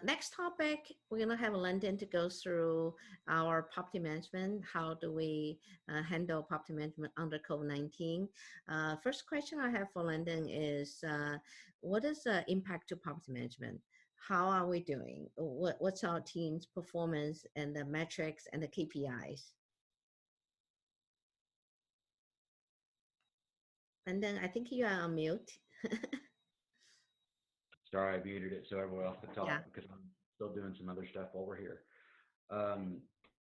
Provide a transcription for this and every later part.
Next topic, we're going to have Landon to go through our property management. How do we handle property management under COVID-19? First question I have for Landon is, what is the impact to property management? How are we doing? What's our team's performance and the metrics and the KPIs? Landon, I think you are on mute. Sorry, I muted it so everyone off the Yeah. top because I'm still doing some other stuff while we're here.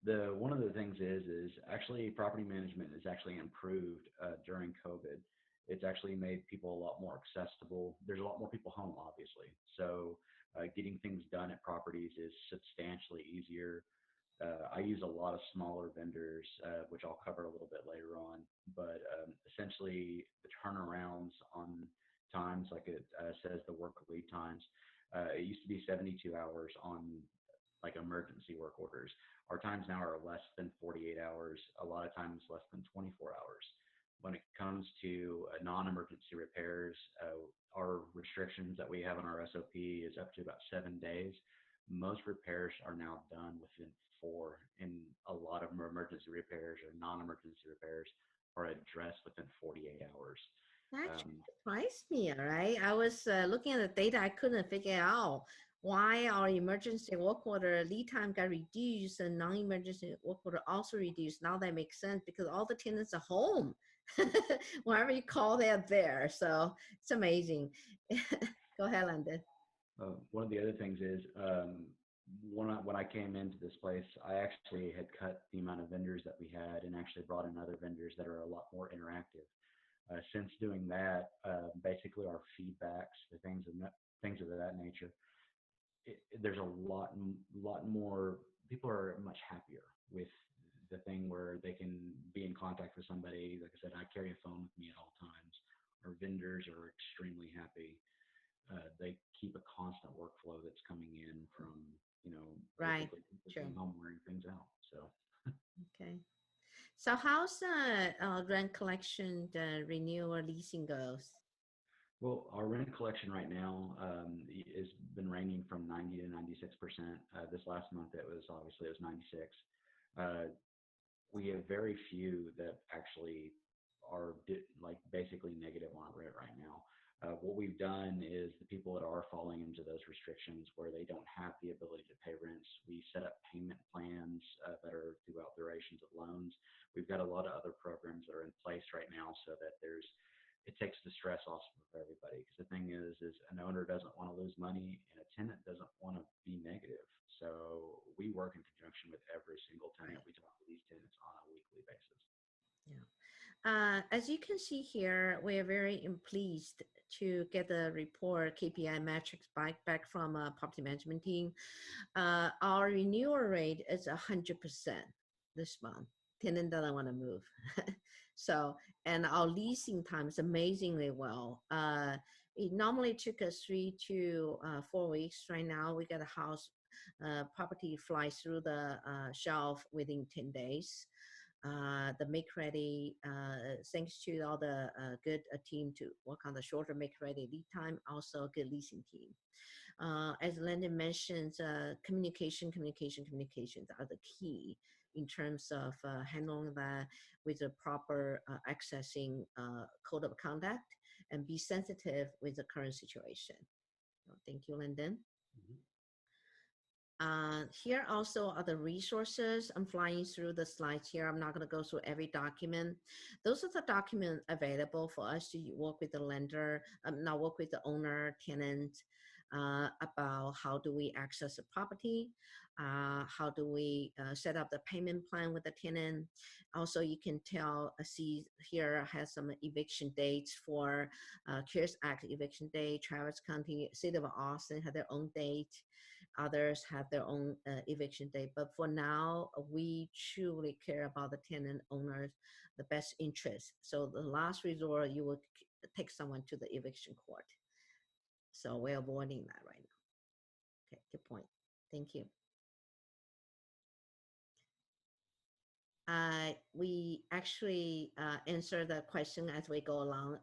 The one of the things is actually property management is actually improved during COVID. It's actually made people a lot more accessible. There's a lot more people home, obviously. So getting things done at properties is substantially easier. I use a lot of smaller vendors, which I'll cover a little bit later on. But essentially, the turnarounds on times, like it says, the work lead times. It used to be 72 hours on like emergency work orders. Our times now are less than 48 hours, a lot of times less than 24 hours. When it comes to non-emergency repairs, our restrictions that we have on our SOP is up to about 7 days. Most repairs are now done within 4, and a lot of emergency repairs or non-emergency repairs are addressed within 48 hours. That surprised me, all right? I was looking at the data, I couldn't figure out why our emergency work order lead time got reduced and non-emergency work order also reduced. Now that makes sense because all the tenants are home. Wherever you call, they're there. So it's amazing. Go ahead, Landon. One of the other things is when I came into this place, I actually had cut the amount of vendors that we had and actually brought in other vendors that are a lot more interactive. Since doing that, basically our feedbacks, the things of that nature, there's a lot more. People are much happier with the thing where they can be in contact with somebody. Like I said, I carry a phone with me at all times. Our vendors are extremely happy. They keep a constant workflow that's coming in from Right. basically home wearing things out. So okay. So how's rent collection, the renewal leasing goes? Well, our rent collection right now has been ranging from 90 to 96%. This last month, it was 96. We have very few that actually are like basically negative on rent right now. What we've done is the people that are falling into those restrictions where they don't have the ability to pay rents, we set up payment plans that are throughout durations of loans. We've got a lot of other programs that are in place right now so that it takes the stress off of everybody. Because the thing is an owner doesn't want to lose money and a tenant doesn't want to be negative. So we work in conjunction with every single tenant. We talk to these tenants on a weekly basis. Yeah. As you can see here, we are very pleased to get the report KPI metrics back from a property management team. Our renewal rate is 100% this month. Tenant doesn't want to move. So, and our leasing time is amazingly well. It normally took us 3 to 4 weeks. Right now, we got a house property fly through the shelf within 10 days. The make ready, thanks to all the good team to work on the shorter make ready lead time, also a good leasing team. As Landon mentioned, communications are the key in terms of handling that with the proper accessing code of conduct and be sensitive with the current situation. So thank you, Landon. Mm-hmm. Here also are the resources. I'm flying through the slides here. I'm not going to go through every document. Those are the documents available for us to work with the lender, now work with the owner, tenant, about how do we access the property, how do we set up the payment plan with the tenant. Also, you can see here has some eviction dates for CARES Act eviction date. Travis County, City of Austin have their own date. Others have their own eviction date. But for now, we truly care about the tenant owners, the best interest. So the last resort, you will take someone to the eviction court. So we're avoiding that right now. Okay, good point. Thank you. We actually answer the question as we go along.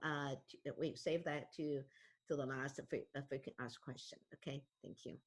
We save that to the last if we can ask question. Okay, thank you.